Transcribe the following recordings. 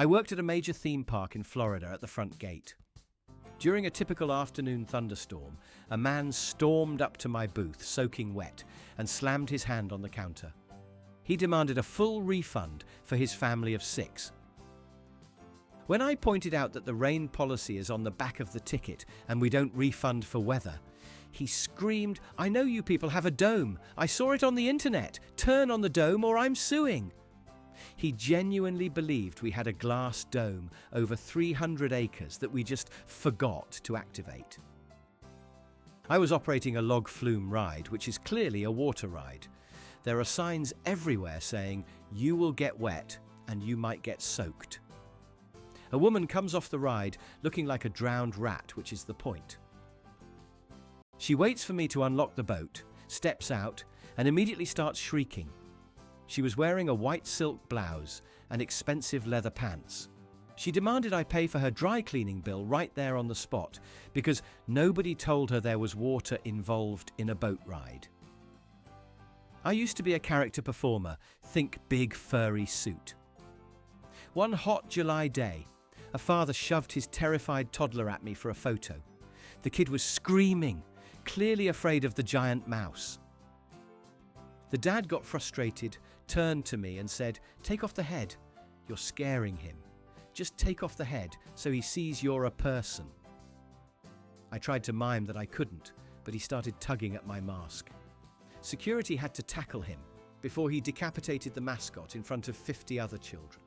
I worked at a major theme park in Florida at the front gate. During a typical afternoon thunderstorm, a man stormed up to my booth, soaking wet, and slammed his hand on the counter. He demanded a full refund for his family of 6. When I pointed out that the rain policy is on the back of the ticket and we don't refund for weather, he screamed, "I know you people have a dome. I saw it on the internet. Turn on the dome or I'm suing." He genuinely believed we had a glass dome over 300 acres that we just forgot to activate. I was operating a log flume ride, which is clearly a water ride. There are signs everywhere saying, "You will get wet and you might get soaked." A woman comes off the ride looking like a drowned rat, which is the point. She waits for me to unlock the boat, steps out, and immediately starts shrieking. She was wearing a white silk blouse and expensive leather pants. She demanded I pay for her dry cleaning bill right there on the spot because nobody told her there was water involved in a boat ride. I used to be a character performer, think big furry suit. One hot July day, a father shoved his terrified toddler at me for a photo. The kid was screaming, clearly afraid of the giant mouse. The dad got frustrated, turned to me and said, "Take off the head. You're scaring him. Just take off the head so he sees you're a person." I tried to mime that I couldn't, but he started tugging at my mask. Security had to tackle him before he decapitated the mascot in front of 50 other children.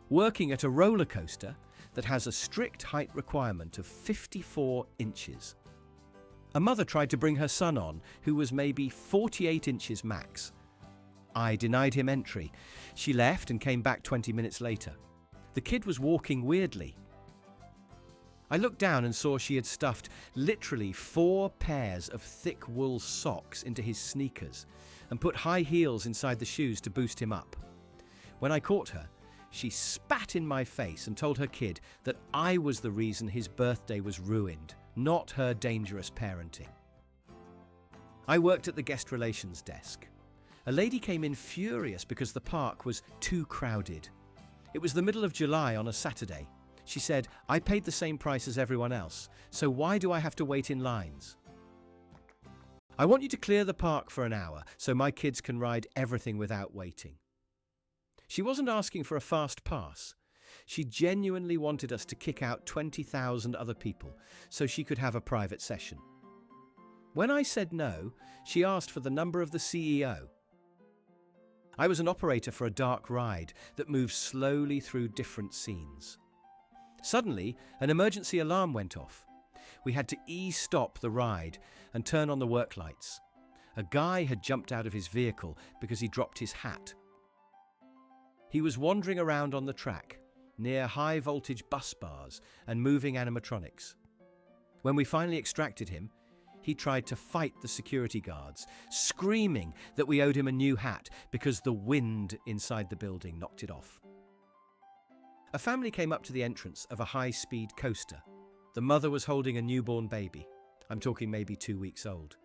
Working at a roller coaster that has a strict height requirement of 54 inches. A mother tried to bring her son on, who was maybe 48 inches max. I denied him entry. She left and came back 20 minutes later. The kid was walking weirdly. I looked down and saw she had stuffed literally 4 pairs of thick wool socks into his sneakers and put high heels inside the shoes to boost him up. When I caught her, she spat in my face and told her kid that I was the reason his birthday was ruined, not her dangerous parenting. I worked at the guest relations desk. A lady came in furious because the park was too crowded. It was the middle of July on a Saturday. She said, "I paid the same price as everyone else, so why do I have to wait in lines? I want you to clear the park for an hour so my kids can ride everything without waiting." She wasn't asking for a fast pass. She genuinely wanted us to kick out 20,000 other people so she could have a private session. When I said no, she asked for the number of the CEO. I was an operator for a dark ride that moved slowly through different scenes. Suddenly, an emergency alarm went off. We had to e-stop the ride and turn on the work lights. A guy had jumped out of his vehicle because he dropped his hat. He was wandering around on the track, near high-voltage bus bars and moving animatronics. When we finally extracted him, he tried to fight the security guards, screaming that we owed him a new hat because the wind inside the building knocked it off. A family came up to the entrance of a high-speed coaster. The mother was holding a newborn baby. I'm talking maybe 2 weeks old.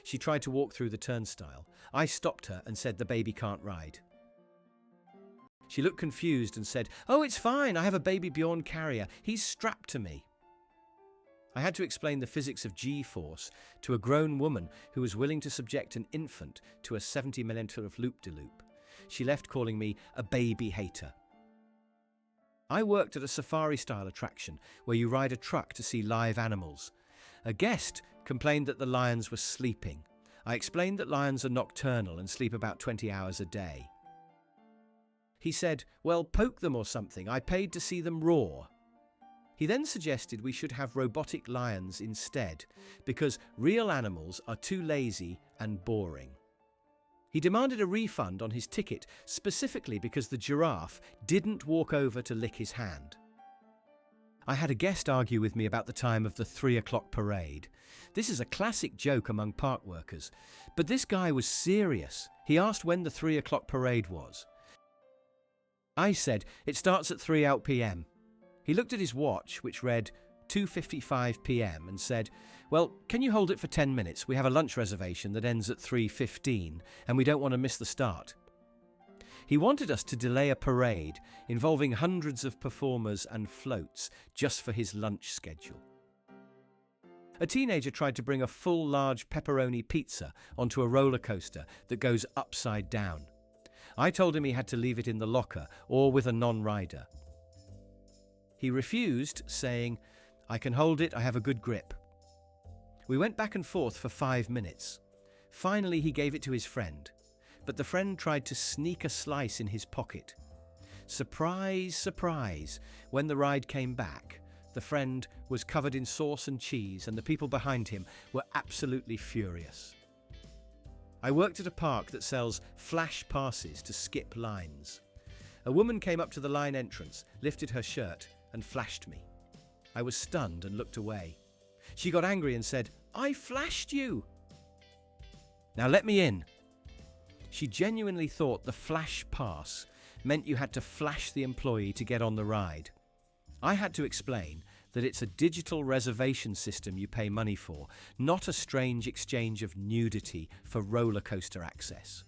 She tried to walk through the turnstile. I stopped her and said the baby can't ride. She looked confused and said, "Oh, it's fine. I have a baby Bjorn carrier. He's strapped to me." I had to explain the physics of G-force to a grown woman who was willing to subject an infant to a 70mm of loop-de-loop. She left calling me a baby hater. I worked at a safari-style attraction where you ride a truck to see live animals. A guest complained that the lions were sleeping. I explained that lions are nocturnal and sleep about 20 hours a day. He said, "Well, poke them or something. I paid to see them roar." He then suggested we should have robotic lions instead, because real animals are too lazy and boring. He demanded a refund on his ticket, specifically because the giraffe didn't walk over to lick his hand. I had a guest argue with me about the time of the 3 o'clock parade. This is a classic joke among park workers, but this guy was serious. He asked when the 3 o'clock parade was. I said, "It starts at 3 out p.m. He looked at his watch, which read 2:55 p.m. and said, "Well, can you hold it for 10 minutes? We have a lunch reservation that ends at 3:15 and we don't want to miss the start." He wanted us to delay a parade involving hundreds of performers and floats just for his lunch schedule. A teenager tried to bring a full large pepperoni pizza onto a roller coaster that goes upside down. I told him he had to leave it in the locker or with a non-rider. He refused, saying, "I can hold it, I have a good grip." We went back and forth for 5 minutes. Finally, he gave it to his friend, but the friend tried to sneak a slice in his pocket. Surprise, surprise, when the ride came back, the friend was covered in sauce and cheese, and the people behind him were absolutely furious. I worked at a park that sells flash passes to skip lines. A woman came up to the line entrance, lifted her shirt, and flashed me. I was stunned and looked away. She got angry and said, "I flashed you!" "Now let me in." She genuinely thought the flash pass meant you had to flash the employee to get on the ride. I had to explain that it's a digital reservation system you pay money for, not a strange exchange of nudity for roller coaster access.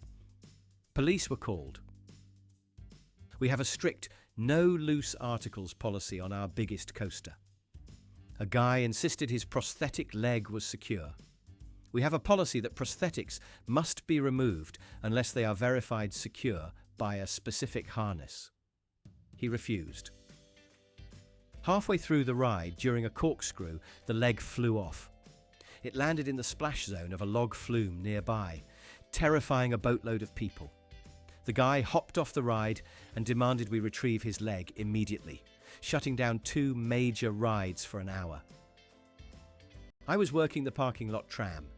Police were called. We have a strict no loose articles policy on our biggest coaster. A guy insisted his prosthetic leg was secure. We have a policy that prosthetics must be removed unless they are verified secure by a specific harness. He refused. Halfway through the ride, during a corkscrew, the leg flew off. It landed in the splash zone of a log flume nearby, terrifying a boatload of people. The guy hopped off the ride and demanded we retrieve his leg immediately, shutting down 2 major rides for an hour. I was working the parking lot tram.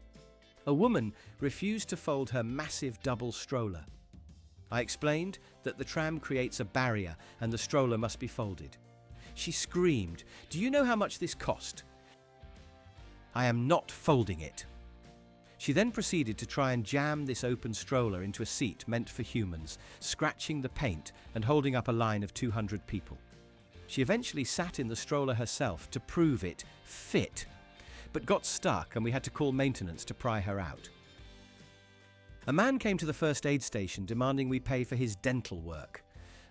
A woman refused to fold her massive double stroller. I explained that the tram creates a barrier and the stroller must be folded. She screamed, "Do you know how much this cost? I am not folding it." She then proceeded to try and jam this open stroller into a seat meant for humans, scratching the paint and holding up a line of 200 people. She eventually sat in the stroller herself to prove it fit, but got stuck and we had to call maintenance to pry her out. A man came to the first aid station demanding we pay for his dental work.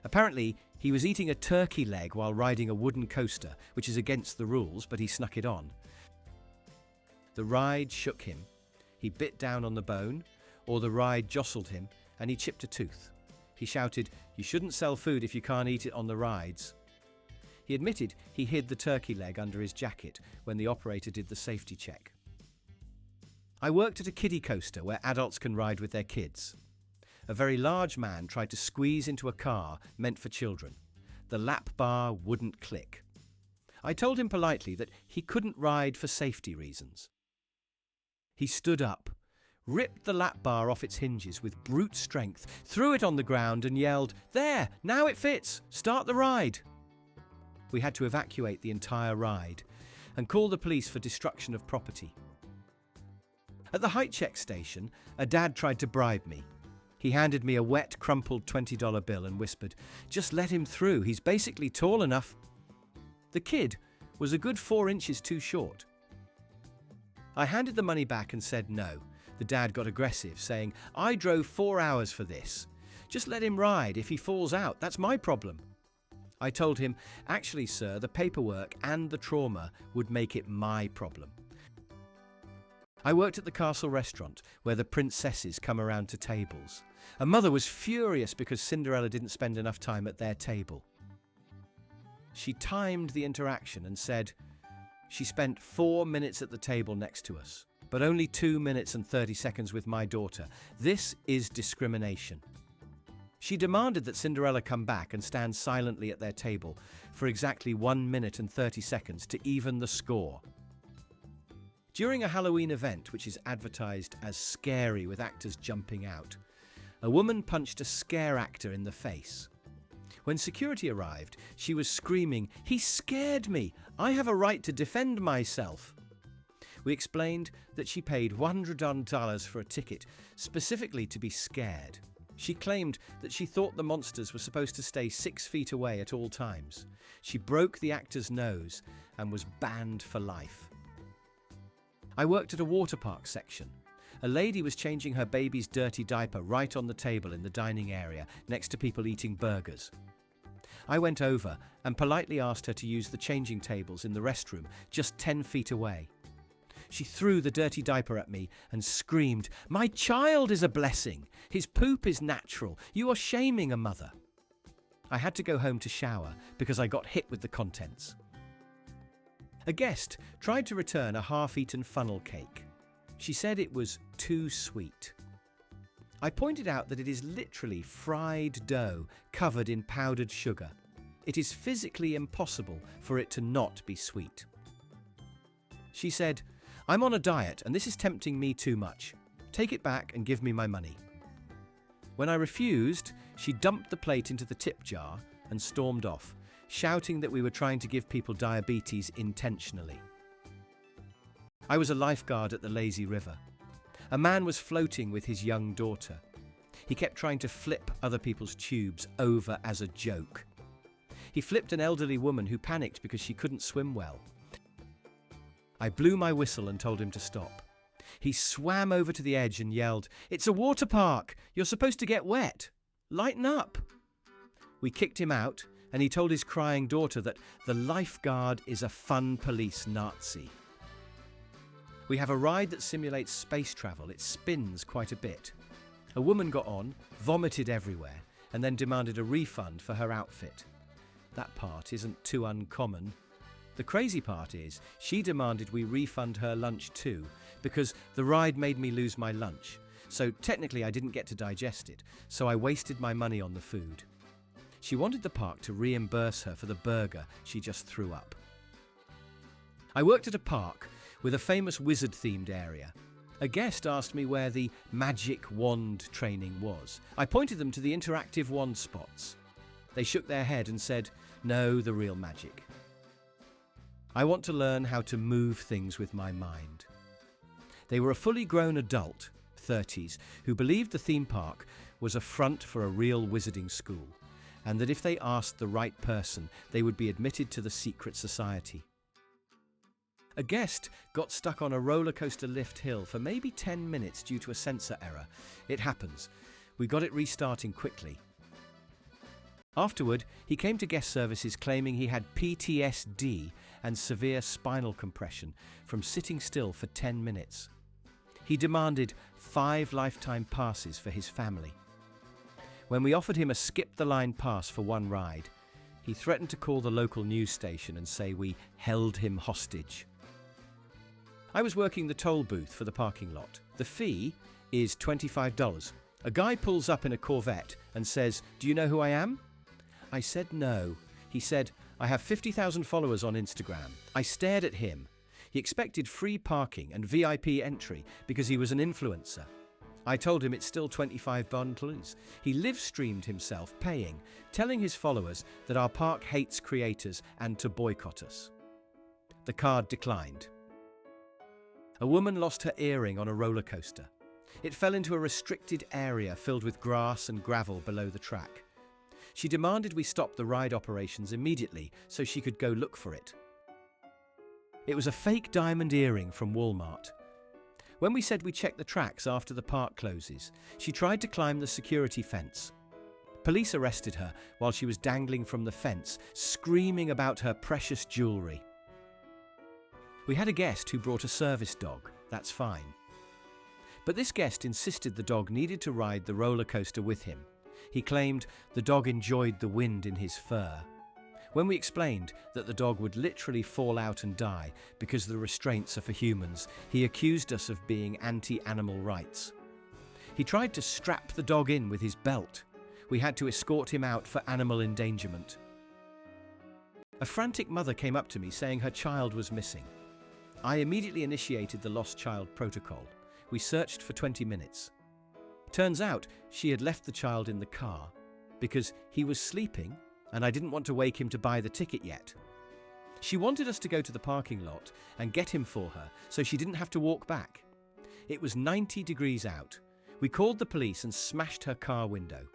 Apparently, he was eating a turkey leg while riding a wooden coaster, which is against the rules, but he snuck it on. The ride shook him. He bit down on the bone, or the ride jostled him, and he chipped a tooth. He shouted, "You shouldn't sell food if you can't eat it on the rides." He admitted he hid the turkey leg under his jacket when the operator did the safety check. I worked at a kiddie coaster where adults can ride with their kids. A very large man tried to squeeze into a car meant for children. The lap bar wouldn't click. I told him politely that he couldn't ride for safety reasons. He stood up, ripped the lap bar off its hinges with brute strength, threw it on the ground and yelled, "There, now it fits, start the ride." We had to evacuate the entire ride and call the police for destruction of property. At the height check station, a dad tried to bribe me. He handed me a wet, crumpled $20 bill and whispered, "Just let him through, he's basically tall enough." The kid was a good 4 inches too short. I handed the money back and said no. The dad got aggressive, saying, "I drove 4 hours for this. Just let him ride. If he falls out, that's my problem." I told him, "Actually, sir, the paperwork and the trauma would make it my problem." I worked at the castle restaurant where the princesses come around to tables. A mother was furious because Cinderella didn't spend enough time at their table. She timed the interaction and said she spent 4 minutes at the table next to us, but only 2 minutes and 30 seconds with my daughter. This is discrimination. She demanded that Cinderella come back and stand silently at their table for exactly 1 minute and 30 seconds to even the score. During a Halloween event, which is advertised as scary with actors jumping out, a woman punched a scare actor in the face. When security arrived, she was screaming, "He scared me! I have a right to defend myself!" We explained that she paid $100 for a ticket, specifically to be scared. She claimed that she thought the monsters were supposed to stay 6 feet away at all times. She broke the actor's nose and was banned for life. I worked at a water park section. A lady was changing her baby's dirty diaper right on the table in the dining area next to people eating burgers. I went over and politely asked her to use the changing tables in the restroom just 10 feet away. She threw the dirty diaper at me and screamed, "My child is a blessing. His poop is natural. You are shaming a mother." I had to go home to shower because I got hit with the contents. A guest tried to return a half-eaten funnel cake. She said it was too sweet. I pointed out that it is literally fried dough covered in powdered sugar. It is physically impossible for it to not be sweet. She said, "I'm on a diet and this is tempting me too much. Take it back and give me my money." When I refused, she dumped the plate into the tip jar and stormed off, shouting that we were trying to give people diabetes intentionally. I was a lifeguard at the lazy river. A man was floating with his young daughter. He kept trying to flip other people's tubes over as a joke. He flipped an elderly woman who panicked because she couldn't swim well. I blew my whistle and told him to stop. He swam over to the edge and yelled, "It's a water park! You're supposed to get wet! Lighten up!" We kicked him out, and he told his crying daughter that the lifeguard is a fun police Nazi. We have a ride that simulates space travel. It spins quite a bit. A woman got on, vomited everywhere, and then demanded a refund for her outfit. That part isn't too uncommon. The crazy part is, she demanded we refund her lunch too, because the ride made me lose my lunch. So technically I didn't get to digest it, so I wasted my money on the food. She wanted the park to reimburse her for the burger she just threw up. I worked at a park with a famous wizard-themed area. A guest asked me where the magic wand training was. I pointed them to the interactive wand spots. They shook their head and said, "No, the real magic. I want to learn how to move things with my mind." They were a fully grown adult, 30s, who believed the theme park was a front for a real wizarding school, and that if they asked the right person, they would be admitted to the secret society. A guest got stuck on a roller coaster lift hill for maybe 10 minutes due to a sensor error. It happens. We got it restarting quickly. Afterward, he came to guest services claiming he had PTSD and severe spinal compression from sitting still for 10 minutes. He demanded 5 lifetime passes for his family. When we offered him a skip-the-line pass for one ride, he threatened to call the local news station and say we held him hostage. I was working the toll booth for the parking lot. The fee is $25. A guy pulls up in a Corvette and says, "Do you know who I am?" I said no. He said, "I have 50,000 followers on Instagram." I stared at him. He expected free parking and VIP entry because he was an influencer. I told him it's still $25. He live-streamed himself paying, telling his followers that our park hates creators and to boycott us. The card declined. A woman lost her earring on a roller coaster. It fell into a restricted area filled with grass and gravel below the track. She demanded we stop the ride operations immediately so she could go look for it. It was a fake diamond earring from Walmart. When we said we check the tracks after the park closes, she tried to climb the security fence. Police arrested her while she was dangling from the fence, screaming about her precious jewellery. We had a guest who brought a service dog. That's fine. But this guest insisted the dog needed to ride the roller coaster with him. He claimed the dog enjoyed the wind in his fur. When we explained that the dog would literally fall out and die because the restraints are for humans, he accused us of being anti-animal rights. He tried to strap the dog in with his belt. We had to escort him out for animal endangerment. A frantic mother came up to me saying her child was missing. I immediately initiated the lost child protocol. We searched for 20 minutes. Turns out she had left the child in the car because he was sleeping and I didn't want to wake him to buy the ticket yet. She wanted us to go to the parking lot and get him for her so she didn't have to walk back. It was 90 degrees out. We called the police and smashed her car window.